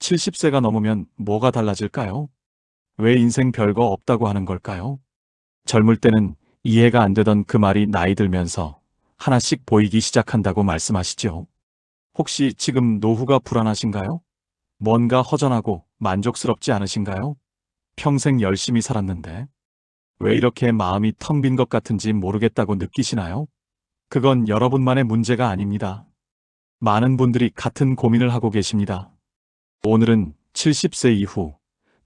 70세가 넘으면 뭐가 달라질까요? 왜 인생 별거 없다고 하는 걸까요? 젊을 때는 이해가 안 되던 그 말이 나이 들면서 하나씩 보이기 시작한다고 말씀하시죠. 혹시 지금 노후가 불안하신가요? 뭔가 허전하고 만족스럽지 않으신가요? 평생 열심히 살았는데 왜 이렇게 마음이 텅 빈 것 같은지 모르겠다고 느끼시나요? 그건 여러분만의 문제가 아닙니다. 많은 분들이 같은 고민을 하고 계십니다. 오늘은 70세 이후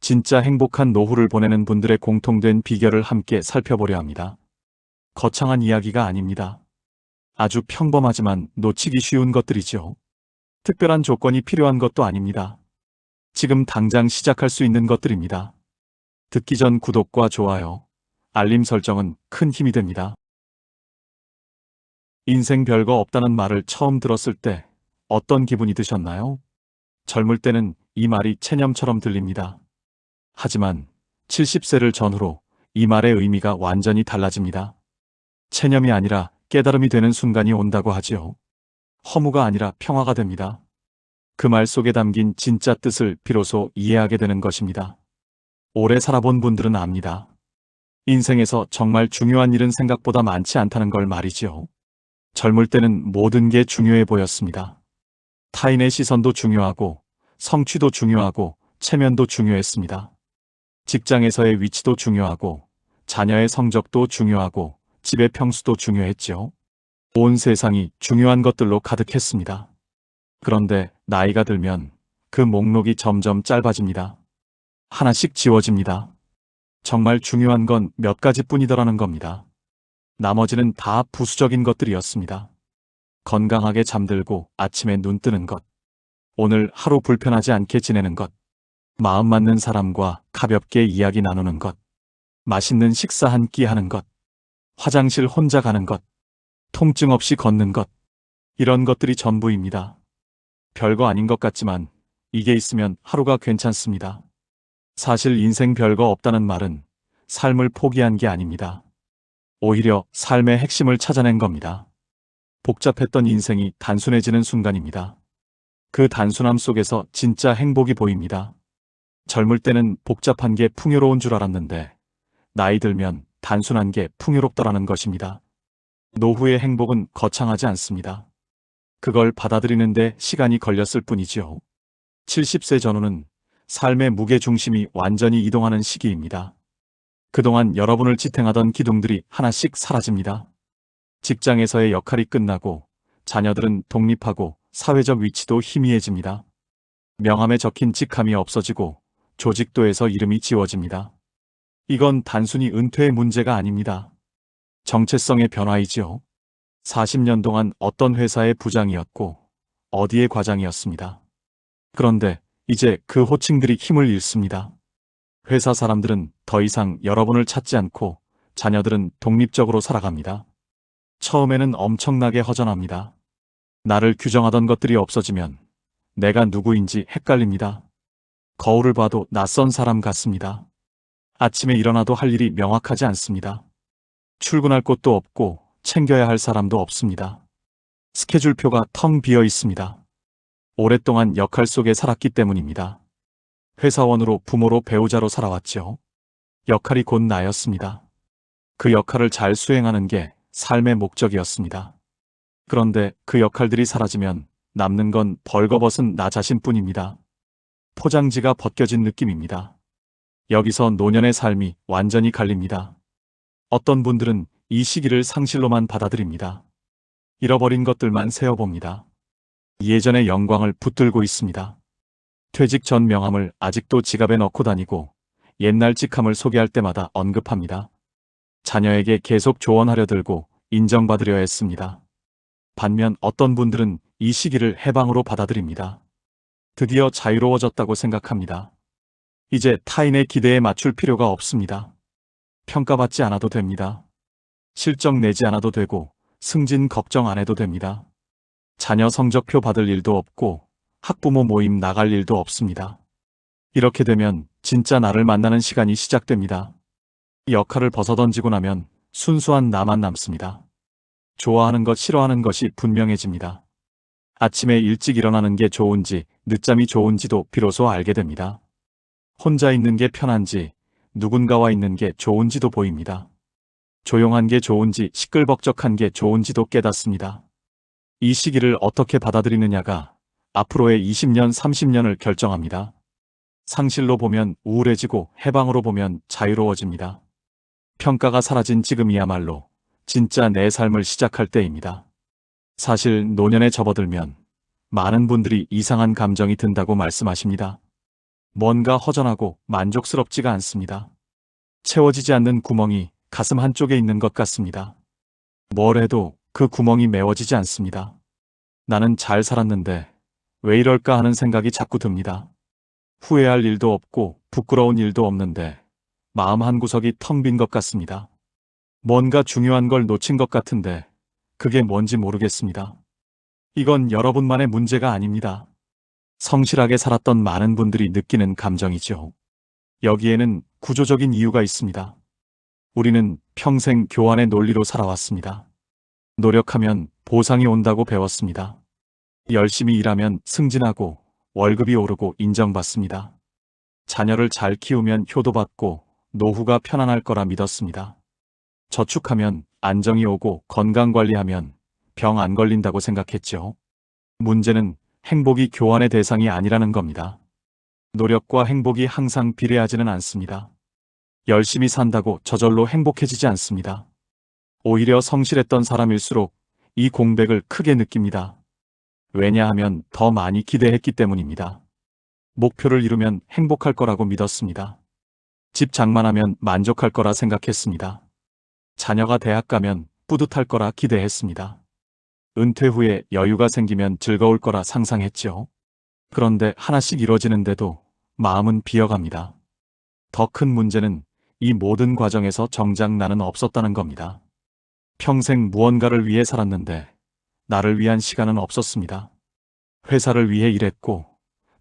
진짜 행복한 노후를 보내는 분들의 공통된 비결을 함께 살펴보려 합니다. 거창한 이야기가 아닙니다. 아주 평범하지만 놓치기 쉬운 것들이죠. 특별한 조건이 필요한 것도 아닙니다. 지금 당장 시작할 수 있는 것들입니다. 듣기 전 구독과 좋아요, 알림 설정은 큰 힘이 됩니다. 인생 별거 없다는 말을 처음 들었을 때 어떤 기분이 드셨나요? 젊을 때는 이 말이 체념처럼 들립니다. 하지만 70세를 전후로 이 말의 의미가 완전히 달라집니다. 체념이 아니라 깨달음이 되는 순간이 온다고 하지요. 허무가 아니라 평화가 됩니다. 그 말 속에 담긴 진짜 뜻을 비로소 이해하게 되는 것입니다. 오래 살아본 분들은 압니다. 인생에서 정말 중요한 일은 생각보다 많지 않다는 걸 말이지요. 젊을 때는 모든 게 중요해 보였습니다. 타인의 시선도 중요하고, 성취도 중요하고, 체면도 중요했습니다. 직장에서의 위치도 중요하고, 자녀의 성적도 중요하고, 집의 평수도 중요했죠. 온 세상이 중요한 것들로 가득했습니다. 그런데 나이가 들면 그 목록이 점점 짧아집니다. 하나씩 지워집니다. 정말 중요한 건 몇 가지뿐이더라는 겁니다. 나머지는 다 부수적인 것들이었습니다. 건강하게 잠들고 아침에 눈 뜨는 것, 오늘 하루 불편하지 않게 지내는 것, 마음 맞는 사람과 가볍게 이야기 나누는 것, 맛있는 식사 한 끼 하는 것, 화장실 혼자 가는 것, 통증 없이 걷는 것, 이런 것들이 전부입니다. 별거 아닌 것 같지만 이게 있으면 하루가 괜찮습니다. 사실 인생 별거 없다는 말은 삶을 포기한 게 아닙니다. 오히려 삶의 핵심을 찾아낸 겁니다. 복잡했던 인생이 단순해지는 순간입니다. 그 단순함 속에서 진짜 행복이 보입니다. 젊을 때는 복잡한 게 풍요로운 줄 알았는데 나이 들면 단순한 게 풍요롭더라는 것입니다. 노후의 행복은 거창하지 않습니다. 그걸 받아들이는데 시간이 걸렸을 뿐이지요. 70세 전후는 삶의 무게중심이 완전히 이동하는 시기입니다. 그동안 여러분을 지탱하던 기둥들이 하나씩 사라집니다. 직장에서의 역할이 끝나고 자녀들은 독립하고 사회적 위치도 희미해집니다. 명함에 적힌 직함이 없어지고 조직도에서 이름이 지워집니다. 이건 단순히 은퇴의 문제가 아닙니다. 정체성의 변화이지요. 40년 동안 어떤 회사의 부장이었고 어디의 과장이었습니다. 그런데 이제 그 호칭들이 힘을 잃습니다. 회사 사람들은 더 이상 여러분을 찾지 않고 자녀들은 독립적으로 살아갑니다. 처음에는 엄청나게 허전합니다. 나를 규정하던 것들이 없어지면 내가 누구인지 헷갈립니다. 거울을 봐도 낯선 사람 같습니다. 아침에 일어나도 할 일이 명확하지 않습니다. 출근할 곳도 없고 챙겨야 할 사람도 없습니다. 스케줄표가 텅 비어 있습니다. 오랫동안 역할 속에 살았기 때문입니다. 회사원으로, 부모로, 배우자로 살아왔죠. 역할이 곧 나였습니다. 그 역할을 잘 수행하는 게 삶의 목적이었습니다. 그런데 그 역할들이 사라지면 남는 건 벌거벗은 나 자신뿐입니다. 포장지가 벗겨진 느낌입니다. 여기서 노년의 삶이 완전히 갈립니다. 어떤 분들은 이 시기를 상실로만 받아들입니다. 잃어버린 것들만 세어봅니다. 예전의 영광을 붙들고 있습니다. 퇴직 전 명함을 아직도 지갑에 넣고 다니고 옛날 직함을 소개할 때마다 언급합니다. 자녀에게 계속 조언하려 들고 인정받으려 했습니다. 반면 어떤 분들은 이 시기를 해방으로 받아들입니다. 드디어 자유로워졌다고 생각합니다. 이제 타인의 기대에 맞출 필요가 없습니다. 평가받지 않아도 됩니다. 실적 내지 않아도 되고 승진 걱정 안 해도 됩니다. 자녀 성적표 받을 일도 없고 학부모 모임 나갈 일도 없습니다. 이렇게 되면 진짜 나를 만나는 시간이 시작됩니다. 이 역할을 벗어던지고 나면 순수한 나만 남습니다. 좋아하는 것, 싫어하는 것이 분명해집니다. 아침에 일찍 일어나는 게 좋은지, 늦잠이 좋은지도 비로소 알게 됩니다. 혼자 있는 게 편한지, 누군가와 있는 게 좋은지도 보입니다. 조용한 게 좋은지, 시끌벅적한 게 좋은지도 깨닫습니다. 이 시기를 어떻게 받아들이느냐가 앞으로의 20년, 30년을 결정합니다. 상실로 보면 우울해지고 해방으로 보면 자유로워집니다. 평가가 사라진 지금이야말로 진짜 내 삶을 시작할 때입니다. 사실 노년에 접어들면 많은 분들이 이상한 감정이 든다고 말씀하십니다. 뭔가 허전하고 만족스럽지가 않습니다. 채워지지 않는 구멍이 가슴 한쪽에 있는 것 같습니다. 뭘 해도 그 구멍이 메워지지 않습니다. 나는 잘 살았는데 왜 이럴까 하는 생각이 자꾸 듭니다. 후회할 일도 없고 부끄러운 일도 없는데 마음 한구석이 텅 빈 것 같습니다. 뭔가 중요한 걸 놓친 것 같은데 그게 뭔지 모르겠습니다. 이건 여러분만의 문제가 아닙니다. 성실하게 살았던 많은 분들이 느끼는 감정이죠. 여기에는 구조적인 이유가 있습니다. 우리는 평생 교환의 논리로 살아왔습니다. 노력하면 보상이 온다고 배웠습니다. 열심히 일하면 승진하고 월급이 오르고 인정받습니다. 자녀를 잘 키우면 효도받고 노후가 편안할 거라 믿었습니다. 저축하면 안정이 오고 건강관리하면 병 안 걸린다고 생각했죠. 문제는 행복이 교환의 대상이 아니라는 겁니다. 노력과 행복이 항상 비례하지는 않습니다. 열심히 산다고 저절로 행복해지지 않습니다. 오히려 성실했던 사람일수록 이 공백을 크게 느낍니다. 왜냐하면 더 많이 기대했기 때문입니다. 목표를 이루면 행복할 거라고 믿었습니다. 집 장만하면 만족할 거라 생각했습니다. 자녀가 대학 가면 뿌듯할 거라 기대했습니다. 은퇴 후에 여유가 생기면 즐거울 거라 상상했죠. 그런데 하나씩 이뤄지는데도 마음은 비어갑니다. 더 큰 문제는 이 모든 과정에서 정작 나는 없었다는 겁니다. 평생 무언가를 위해 살았는데 나를 위한 시간은 없었습니다. 회사를 위해 일했고,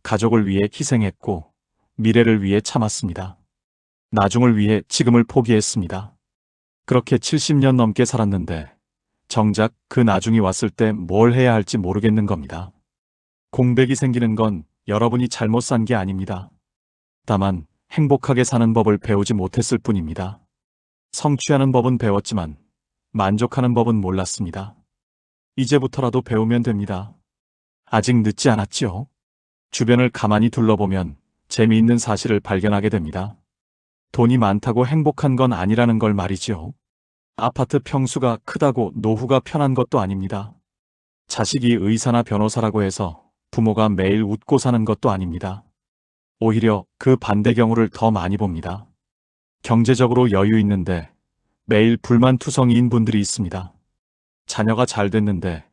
가족을 위해 희생했고, 미래를 위해 참았습니다. 나중을 위해 지금을 포기했습니다. 그렇게 70년 넘게 살았는데 정작 그 나중이 왔을 때 뭘 해야 할지 모르겠는 겁니다. 공백이 생기는 건 여러분이 잘못 산 게 아닙니다. 다만 행복하게 사는 법을 배우지 못했을 뿐입니다. 성취하는 법은 배웠지만 만족하는 법은 몰랐습니다. 이제부터라도 배우면 됩니다. 아직 늦지 않았죠? 주변을 가만히 둘러보면 재미있는 사실을 발견하게 됩니다. 돈이 많다고 행복한 건 아니라는 걸 말이지요. 아파트 평수가 크다고 노후가 편한 것도 아닙니다. 자식이 의사나 변호사라고 해서 부모가 매일 웃고 사는 것도 아닙니다. 오히려 그 반대 경우를 더 많이 봅니다. 경제적으로 여유 있는데 매일 불만투성이인 분들이 있습니다. 자녀가 잘 됐는데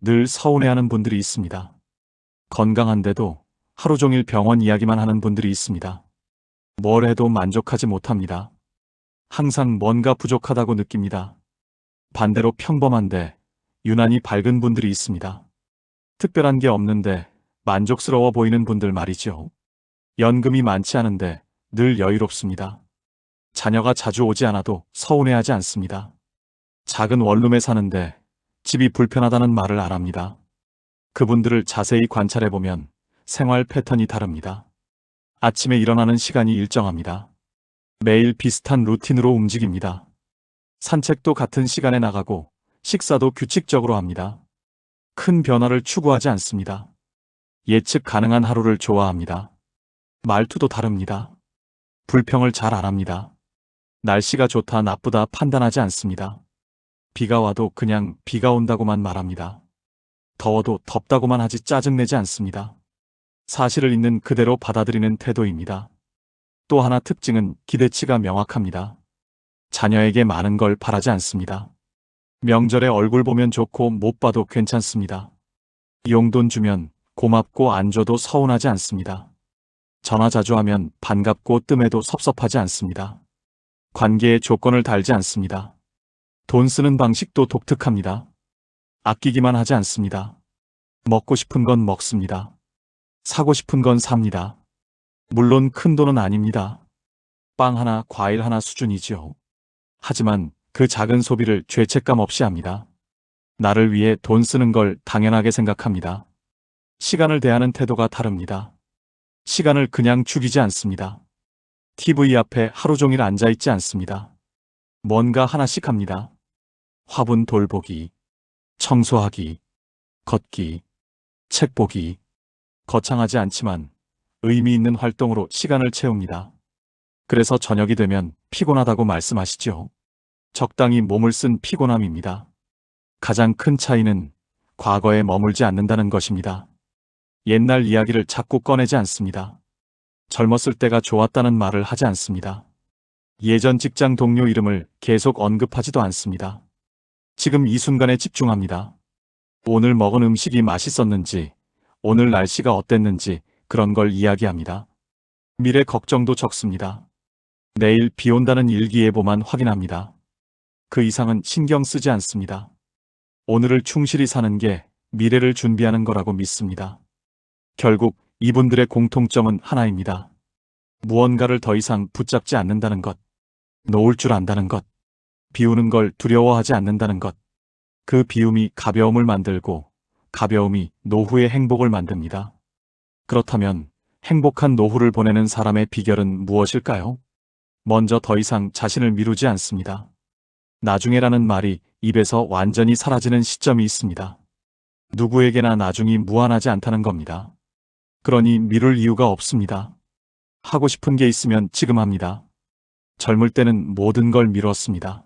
늘 서운해하는 분들이 있습니다. 건강한데도 하루 종일 병원 이야기만 하는 분들이 있습니다. 뭘 해도 만족하지 못합니다. 항상 뭔가 부족하다고 느낍니다. 반대로 평범한데 유난히 밝은 분들이 있습니다. 특별한 게 없는데 만족스러워 보이는 분들 말이죠. 연금이 많지 않은데 늘 여유롭습니다. 자녀가 자주 오지 않아도 서운해하지 않습니다. 작은 원룸에 사는데 집이 불편하다는 말을 안 합니다. 그분들을 자세히 관찰해보면 생활 패턴이 다릅니다. 아침에 일어나는 시간이 일정합니다. 매일 비슷한 루틴으로 움직입니다. 산책도 같은 시간에 나가고 식사도 규칙적으로 합니다. 큰 변화를 추구하지 않습니다. 예측 가능한 하루를 좋아합니다. 말투도 다릅니다. 불평을 잘 안 합니다. 날씨가 좋다 나쁘다 판단하지 않습니다. 비가 와도 그냥 비가 온다고만 말합니다. 더워도 덥다고만 하지 짜증내지 않습니다. 사실을 있는 그대로 받아들이는 태도입니다. 또 하나 특징은 기대치가 명확합니다. 자녀에게 많은 걸 바라지 않습니다. 명절에 얼굴 보면 좋고 못 봐도 괜찮습니다. 용돈 주면 고맙고 안 줘도 서운하지 않습니다. 전화 자주 하면 반갑고 뜸해도 섭섭하지 않습니다. 관계에 조건을 달지 않습니다. 돈 쓰는 방식도 독특합니다. 아끼기만 하지 않습니다. 먹고 싶은 건 먹습니다. 사고 싶은 건 삽니다. 물론 큰 돈은 아닙니다. 빵 하나, 과일 하나 수준이지요. 하지만 그 작은 소비를 죄책감 없이 합니다. 나를 위해 돈 쓰는 걸 당연하게 생각합니다. 시간을 대하는 태도가 다릅니다. 시간을 그냥 죽이지 않습니다. TV 앞에 하루 종일 앉아있지 않습니다. 뭔가 하나씩 합니다. 화분 돌보기, 청소하기, 걷기, 책 보기. 거창하지 않지만 의미 있는 활동으로 시간을 채웁니다. 그래서 저녁이 되면 피곤하다고 말씀하시죠. 적당히 몸을 쓴 피곤함입니다. 가장 큰 차이는 과거에 머물지 않는다는 것입니다. 옛날 이야기를 자꾸 꺼내지 않습니다. 젊었을 때가 좋았다는 말을 하지 않습니다. 예전 직장 동료 이름을 계속 언급하지도 않습니다. 지금 이 순간에 집중합니다. 오늘 먹은 음식이 맛있었는지, 오늘 날씨가 어땠는지 그런 걸 이야기합니다. 미래 걱정도 적습니다. 내일 비 온다는 일기예보만 확인합니다. 그 이상은 신경 쓰지 않습니다. 오늘을 충실히 사는 게 미래를 준비하는 거라고 믿습니다. 결국 이분들의 공통점은 하나입니다. 무언가를 더 이상 붙잡지 않는다는 것, 놓을 줄 안다는 것, 비우는 걸 두려워하지 않는다는 것. 그 비움이 가벼움을 만들고 가벼움이 노후의 행복을 만듭니다. 그렇다면 행복한 노후를 보내는 사람의 비결은 무엇일까요? 먼저 더 이상 자신을 미루지 않습니다. 나중에라는 말이 입에서 완전히 사라지는 시점이 있습니다. 누구에게나 나중이 무한하지 않다는 겁니다. 그러니 미룰 이유가 없습니다. 하고 싶은 게 있으면 지금 합니다. 젊을 때는 모든 걸 미뤘습니다.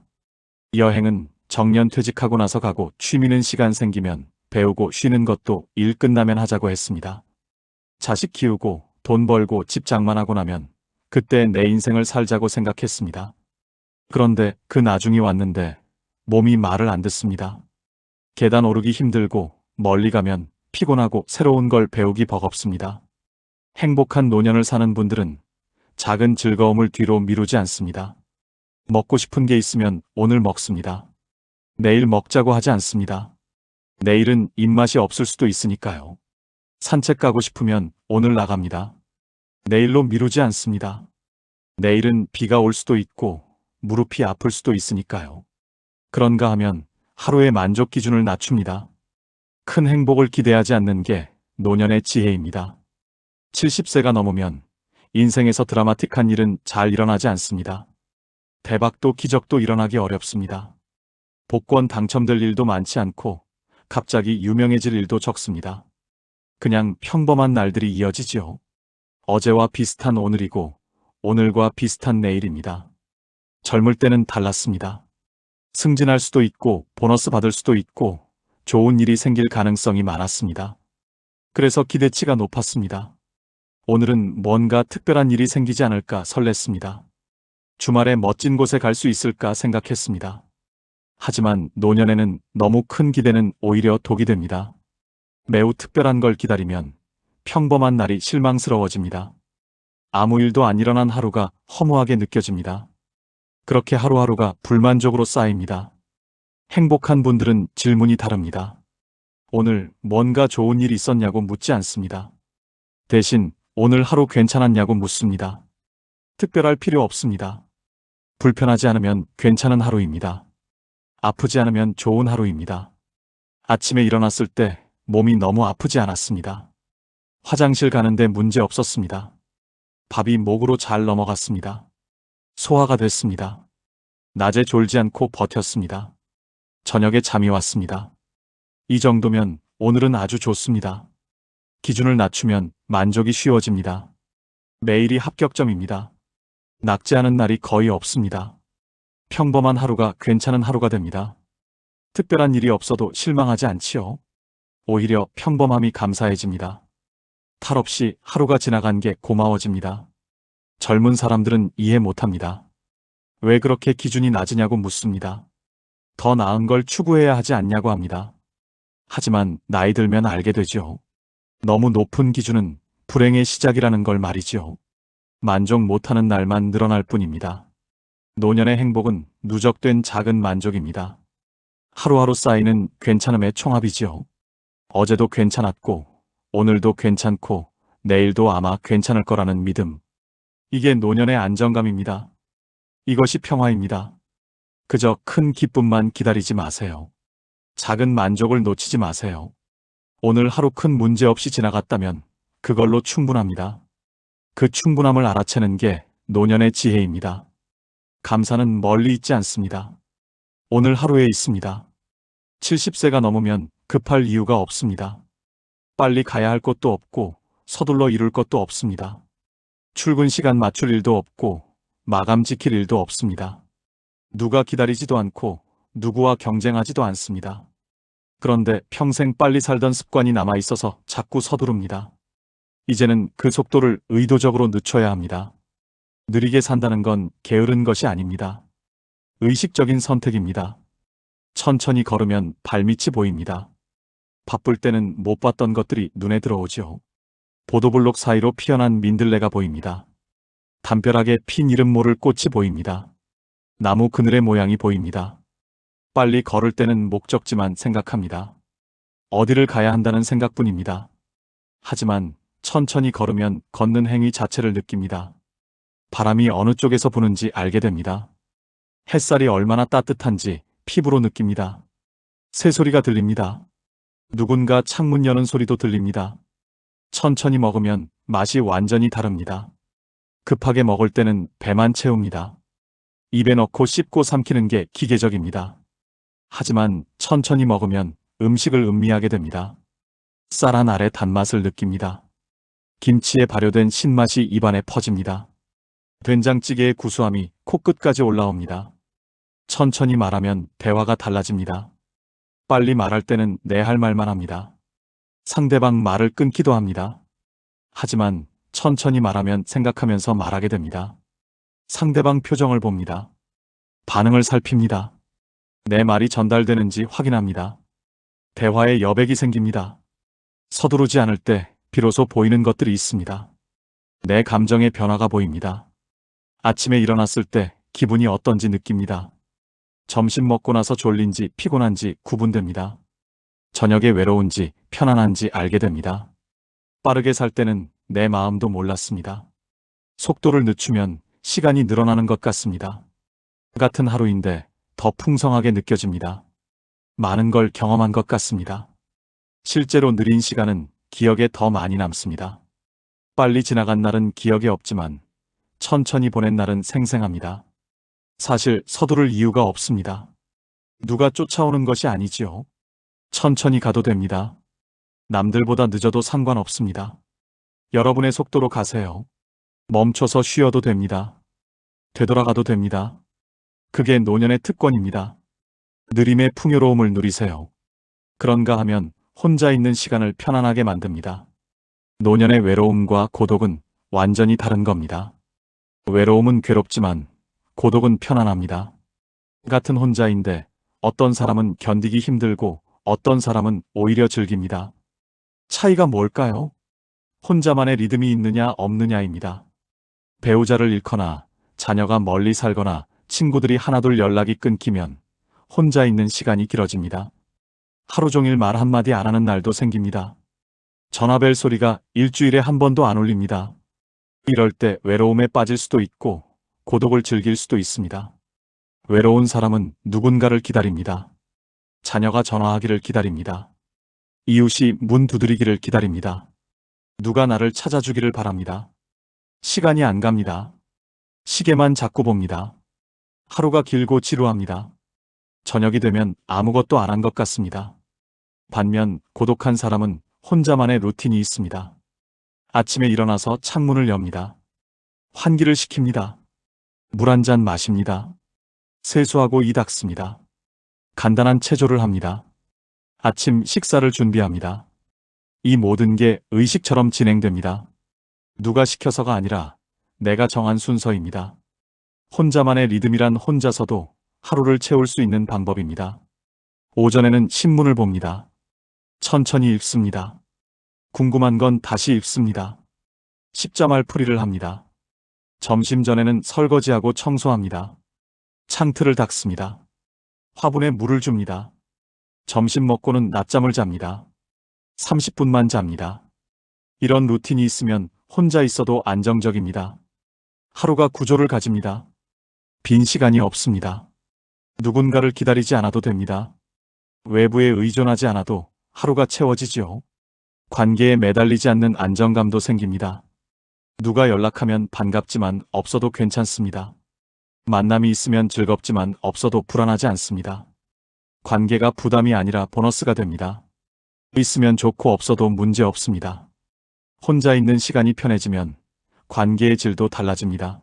여행은 정년 퇴직하고 나서 가고 취미는 시간 생기면 배우고 쉬는 것도 일 끝나면 하자고 했습니다. 자식 키우고 돈 벌고 집 장만하고 나면 그때 내 인생을 살자고 생각했습니다. 그런데 그 나중이 왔는데 몸이 말을 안 듣습니다. 계단 오르기 힘들고 멀리 가면 피곤하고 새로운 걸 배우기 버겁습니다. 행복한 노년을 사는 분들은 작은 즐거움을 뒤로 미루지 않습니다. 먹고 싶은 게 있으면 오늘 먹습니다. 내일 먹자고 하지 않습니다. 내일은 입맛이 없을 수도 있으니까요. 산책 가고 싶으면 오늘 나갑니다. 내일로 미루지 않습니다. 내일은 비가 올 수도 있고 무릎이 아플 수도 있으니까요. 그런가 하면 하루의 만족 기준을 낮춥니다. 큰 행복을 기대하지 않는 게 노년의 지혜입니다. 70세가 넘으면 인생에서 드라마틱한 일은 잘 일어나지 않습니다. 대박도 기적도 일어나기 어렵습니다. 복권 당첨될 일도 많지 않고 갑자기 유명해질 일도 적습니다. 그냥 평범한 날들이 이어지지요. 어제와 비슷한 오늘이고 오늘과 비슷한 내일입니다. 젊을 때는 달랐습니다. 승진할 수도 있고 보너스 받을 수도 있고 좋은 일이 생길 가능성이 많았습니다. 그래서 기대치가 높았습니다. 오늘은 뭔가 특별한 일이 생기지 않을까 설렜습니다. 주말에 멋진 곳에 갈 수 있을까 생각했습니다. 하지만 노년에는 너무 큰 기대는 오히려 독이 됩니다. 매우 특별한 걸 기다리면 평범한 날이 실망스러워집니다. 아무 일도 안 일어난 하루가 허무하게 느껴집니다. 그렇게 하루하루가 불만족으로 쌓입니다. 행복한 분들은 질문이 다릅니다. 오늘 뭔가 좋은 일 있었냐고 묻지 않습니다. 대신 오늘 하루 괜찮았냐고 묻습니다. 특별할 필요 없습니다. 불편하지 않으면 괜찮은 하루입니다. 아프지 않으면 좋은 하루입니다. 아침에 일어났을 때 몸이 너무 아프지 않았습니다. 화장실 가는데 문제 없었습니다. 밥이 목으로 잘 넘어갔습니다. 소화가 됐습니다. 낮에 졸지 않고 버텼습니다. 저녁에 잠이 왔습니다. 이 정도면 오늘은 아주 좋습니다. 기준을 낮추면 만족이 쉬워집니다. 매일이 합격점입니다. 낙지 않은 날이 거의 없습니다. 평범한 하루가 괜찮은 하루가 됩니다. 특별한 일이 없어도 실망하지 않지요. 오히려 평범함이 감사해집니다. 탈 없이 하루가 지나간 게 고마워집니다. 젊은 사람들은 이해 못합니다. 왜 그렇게 기준이 낮으냐고 묻습니다. 더 나은 걸 추구해야 하지 않냐고 합니다. 하지만 나이 들면 알게 되죠. 너무 높은 기준은 불행의 시작이라는 걸 말이지요. 만족 못하는 날만 늘어날 뿐입니다. 노년의 행복은 누적된 작은 만족입니다. 하루하루 쌓이는 괜찮음의 총합이지요. 어제도 괜찮았고, 오늘도 괜찮고, 내일도 아마 괜찮을 거라는 믿음. 이게 노년의 안정감입니다. 이것이 평화입니다. 그저 큰 기쁨만 기다리지 마세요. 작은 만족을 놓치지 마세요. 오늘 하루 큰 문제 없이 지나갔다면 그걸로 충분합니다. 그 충분함을 알아채는 게 노년의 지혜입니다. 감사는 멀리 있지 않습니다. 오늘 하루에 있습니다. 70세가 넘으면 급할 이유가 없습니다. 빨리 가야 할 것도 없고 서둘러 이룰 것도 없습니다. 출근 시간 맞출 일도 없고 마감 지킬 일도 없습니다. 누가 기다리지도 않고 누구와 경쟁하지도 않습니다. 그런데 평생 빨리 살던 습관이 남아 있어서 자꾸 서두릅니다. 이제는 그 속도를 의도적으로 늦춰야 합니다. 느리게 산다는 건 게으른 것이 아닙니다. 의식적인 선택입니다. 천천히 걸으면 발밑이 보입니다. 바쁠 때는 못 봤던 것들이 눈에 들어오죠. 보도블록 사이로 피어난 민들레가 보입니다. 담벼락에 핀 이름 모를 꽃이 보입니다. 나무 그늘의 모양이 보입니다. 빨리 걸을 때는 목적지만 생각합니다. 어디를 가야 한다는 생각뿐입니다. 하지만 천천히 걸으면 걷는 행위 자체를 느낍니다. 바람이 어느 쪽에서 부는지 알게 됩니다. 햇살이 얼마나 따뜻한지 피부로 느낍니다. 새소리가 들립니다. 누군가 창문 여는 소리도 들립니다. 천천히 먹으면 맛이 완전히 다릅니다. 급하게 먹을 때는 배만 채웁니다. 입에 넣고 씹고 삼키는 게 기계적입니다. 하지만 천천히 먹으면 음식을 음미하게 됩니다. 쌀 한 알의 단맛을 느낍니다. 김치에 발효된 신맛이 입안에 퍼집니다. 된장찌개의 구수함이 코끝까지 올라옵니다. 천천히 말하면 대화가 달라집니다. 빨리 말할 때는 내 할 말만 합니다. 상대방 말을 끊기도 합니다. 하지만 천천히 말하면 생각하면서 말하게 됩니다. 상대방 표정을 봅니다. 반응을 살핍니다. 내 말이 전달되는지 확인합니다. 대화에 여백이 생깁니다. 서두르지 않을 때 비로소 보이는 것들이 있습니다. 내 감정의 변화가 보입니다. 아침에 일어났을 때 기분이 어떤지 느낍니다. 점심 먹고 나서 졸린지 피곤한지 구분됩니다. 저녁에 외로운지 편안한지 알게 됩니다. 빠르게 살 때는 내 마음도 몰랐습니다. 속도를 늦추면 시간이 늘어나는 것 같습니다. 같은 하루인데 더 풍성하게 느껴집니다. 많은 걸 경험한 것 같습니다. 실제로 느린 시간은 기억에 더 많이 남습니다. 빨리 지나간 날은 기억에 없지만 천천히 보낸 날은 생생합니다. 사실 서두를 이유가 없습니다. 누가 쫓아오는 것이 아니지요. 천천히 가도 됩니다. 남들보다 늦어도 상관없습니다. 여러분의 속도로 가세요. 멈춰서 쉬어도 됩니다. 되돌아가도 됩니다. 그게 노년의 특권입니다. 느림의 풍요로움을 누리세요. 그런가 하면 혼자 있는 시간을 편안하게 만듭니다. 노년의 외로움과 고독은 완전히 다른 겁니다. 외로움은 괴롭지만 고독은 편안합니다. 같은 혼자인데 어떤 사람은 견디기 힘들고 어떤 사람은 오히려 즐깁니다. 차이가 뭘까요? 혼자만의 리듬이 있느냐 없느냐입니다. 배우자를 잃거나 자녀가 멀리 살거나 친구들이 하나둘 연락이 끊기면 혼자 있는 시간이 길어집니다. 하루 종일 말 한마디 안 하는 날도 생깁니다. 전화벨 소리가 일주일에 한 번도 안 울립니다. 이럴 때 외로움에 빠질 수도 있고 고독을 즐길 수도 있습니다. 외로운 사람은 누군가를 기다립니다. 자녀가 전화하기를 기다립니다. 이웃이 문 두드리기를 기다립니다. 누가 나를 찾아주기를 바랍니다. 시간이 안 갑니다. 시계만 자꾸 봅니다. 하루가 길고 지루합니다. 저녁이 되면 아무것도 안 한 것 같습니다. 반면 고독한 사람은 혼자만의 루틴이 있습니다. 아침에 일어나서 창문을 엽니다. 환기를 시킵니다. 물 한 잔 마십니다. 세수하고 이 닦습니다. 간단한 체조를 합니다. 아침 식사를 준비합니다. 이 모든 게 의식처럼 진행됩니다. 누가 시켜서가 아니라 내가 정한 순서입니다. 혼자만의 리듬이란 혼자서도 하루를 채울 수 있는 방법입니다. 오전에는 신문을 봅니다. 천천히 읽습니다. 궁금한 건 다시 읽습니다. 십자말 풀이를 합니다. 점심 전에는 설거지하고 청소합니다. 창틀을 닦습니다. 화분에 물을 줍니다. 점심 먹고는 낮잠을 잡니다. 30분만 잡니다. 이런 루틴이 있으면 혼자 있어도 안정적입니다. 하루가 구조를 가집니다. 빈 시간이 없습니다. 누군가를 기다리지 않아도 됩니다. 외부에 의존하지 않아도 하루가 채워지지요. 관계에 매달리지 않는 안정감도 생깁니다. 누가 연락하면 반갑지만 없어도 괜찮습니다. 만남이 있으면 즐겁지만 없어도 불안하지 않습니다. 관계가 부담이 아니라 보너스가 됩니다. 있으면 좋고 없어도 문제 없습니다. 혼자 있는 시간이 편해지면 관계의 질도 달라집니다.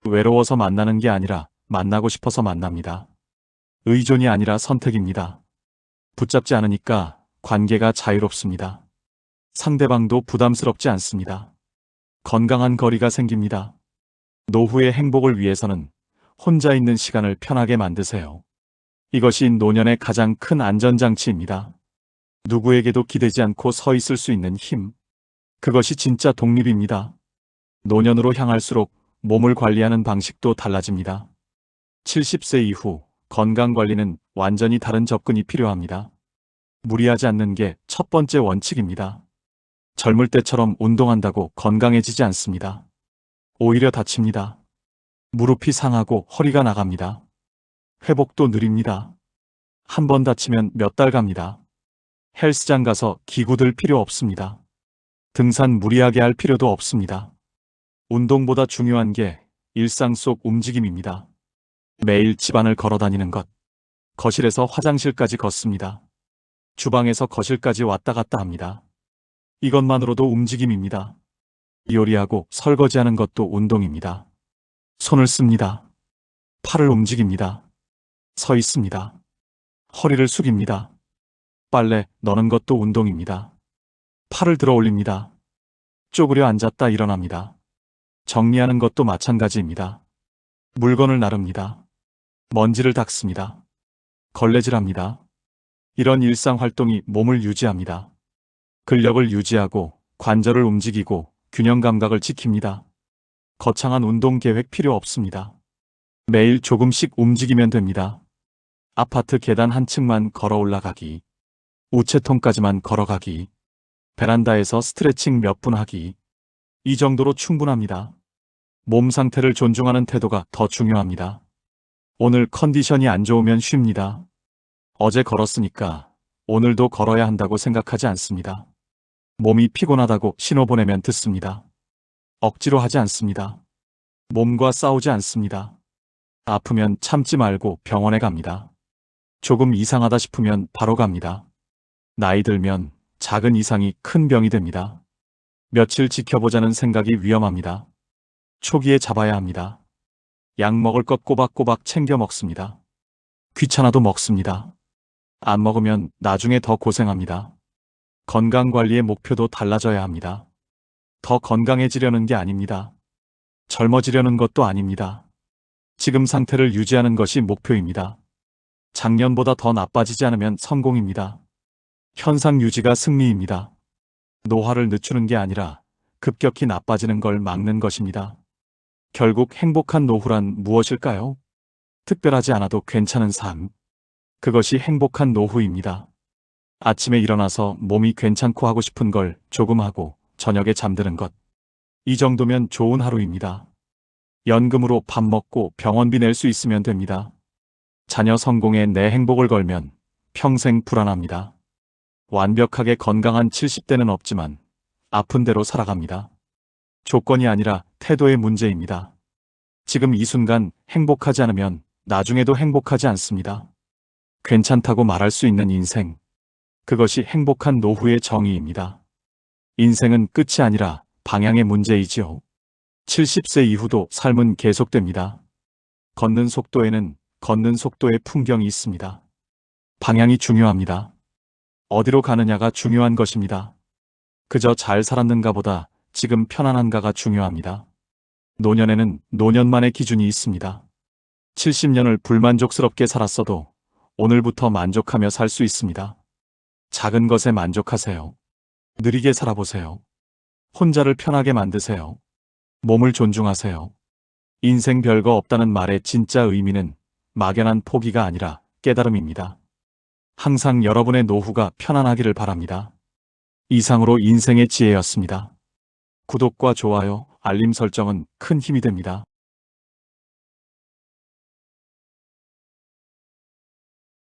외로워서 만나는 게 아니라 만나고 싶어서 만납니다. 의존이 아니라 선택입니다. 붙잡지 않으니까 관계가 자유롭습니다. 상대방도 부담스럽지 않습니다. 건강한 거리가 생깁니다. 노후의 행복을 위해서는 혼자 있는 시간을 편하게 만드세요. 이것이 노년의 가장 큰 안전장치입니다. 누구에게도 기대지 않고 서 있을 수 있는 힘. 그것이 진짜 독립입니다. 노년으로 향할수록 몸을 관리하는 방식도 달라집니다. 70세 이후 건강관리는 완전히 다른 접근이 필요합니다. 무리하지 않는 게 첫 번째 원칙입니다. 젊을 때처럼 운동한다고 건강해지지 않습니다. 오히려 다칩니다. 무릎이 상하고 허리가 나갑니다. 회복도 느립니다. 한 번 다치면 몇 달 갑니다. 헬스장 가서 기구 들 필요 없습니다. 등산 무리하게 할 필요도 없습니다. 운동보다 중요한 게 일상 속 움직임입니다. 매일 집안을 걸어 다니는 것. 거실에서 화장실까지 걷습니다. 주방에서 거실까지 왔다 갔다 합니다. 이것만으로도 움직임입니다. 요리하고 설거지하는 것도 운동입니다. 손을 씁니다. 팔을 움직입니다. 서 있습니다. 허리를 숙입니다. 빨래 넣는 것도 운동입니다. 팔을 들어 올립니다. 쪼그려 앉았다 일어납니다. 정리하는 것도 마찬가지입니다. 물건을 나릅니다. 먼지를 닦습니다. 걸레질합니다. 이런 일상 활동이 몸을 유지합니다. 근력을 유지하고 관절을 움직이고 균형 감각을 지킵니다. 거창한 운동 계획 필요 없습니다. 매일 조금씩 움직이면 됩니다. 아파트 계단 한 층만 걸어 올라가기. 우체통까지만 걸어가기. 베란다에서 스트레칭 몇 분 하기. 이 정도로 충분합니다. 몸 상태를 존중하는 태도가 더 중요합니다. 오늘 컨디션이 안 좋으면 쉽니다. 어제 걸었으니까 오늘도 걸어야 한다고 생각하지 않습니다. 몸이 피곤하다고 신호 보내면 듣습니다. 억지로 하지 않습니다. 몸과 싸우지 않습니다. 아프면 참지 말고 병원에 갑니다. 조금 이상하다 싶으면 바로 갑니다. 나이 들면 작은 이상이 큰 병이 됩니다. 며칠 지켜보자는 생각이 위험합니다. 초기에 잡아야 합니다. 약 먹을 것 꼬박꼬박 챙겨 먹습니다. 귀찮아도 먹습니다. 안 먹으면 나중에 더 고생합니다. 건강관리의 목표도 달라져야 합니다. 더 건강해지려는 게 아닙니다. 젊어지려는 것도 아닙니다. 지금 상태를 유지하는 것이 목표입니다. 작년보다 더 나빠지지 않으면 성공입니다. 현상 유지가 승리입니다. 노화를 늦추는 게 아니라 급격히 나빠지는 걸 막는 것입니다. 결국 행복한 노후란 무엇일까요? 특별하지 않아도 괜찮은 삶. 그것이 행복한 노후입니다. 아침에 일어나서 몸이 괜찮고 하고 싶은 걸 조금 하고 저녁에 잠드는 것. 이 정도면 좋은 하루입니다. 연금으로 밥 먹고 병원비 낼 수 있으면 됩니다. 자녀 성공에 내 행복을 걸면 평생 불안합니다. 완벽하게 건강한 70대는 없지만 아픈 대로 살아갑니다. 조건이 아니라 태도의 문제입니다. 지금 이 순간 행복하지 않으면 나중에도 행복하지 않습니다. 괜찮다고 말할 수 있는 인생. 그것이 행복한 노후의 정의입니다. 인생은 끝이 아니라 방향의 문제이지요. 70세 이후도 삶은 계속됩니다. 걷는 속도에는 걷는 속도의 풍경이 있습니다. 방향이 중요합니다. 어디로 가느냐가 중요한 것입니다. 그저 잘 살았는가 보다 지금 편안한가가 중요합니다. 노년에는 노년만의 기준이 있습니다. 70년을 불만족스럽게 살았어도 오늘부터 만족하며 살 수 있습니다. 작은 것에 만족하세요. 느리게 살아보세요. 혼자를 편하게 만드세요. 몸을 존중하세요. 인생 별거 없다는 말의 진짜 의미는 막연한 포기가 아니라 깨달음입니다. 항상 여러분의 노후가 편안하기를 바랍니다. 이상으로 인생의 지혜였습니다. 구독과 좋아요, 알림 설정은 큰 힘이 됩니다.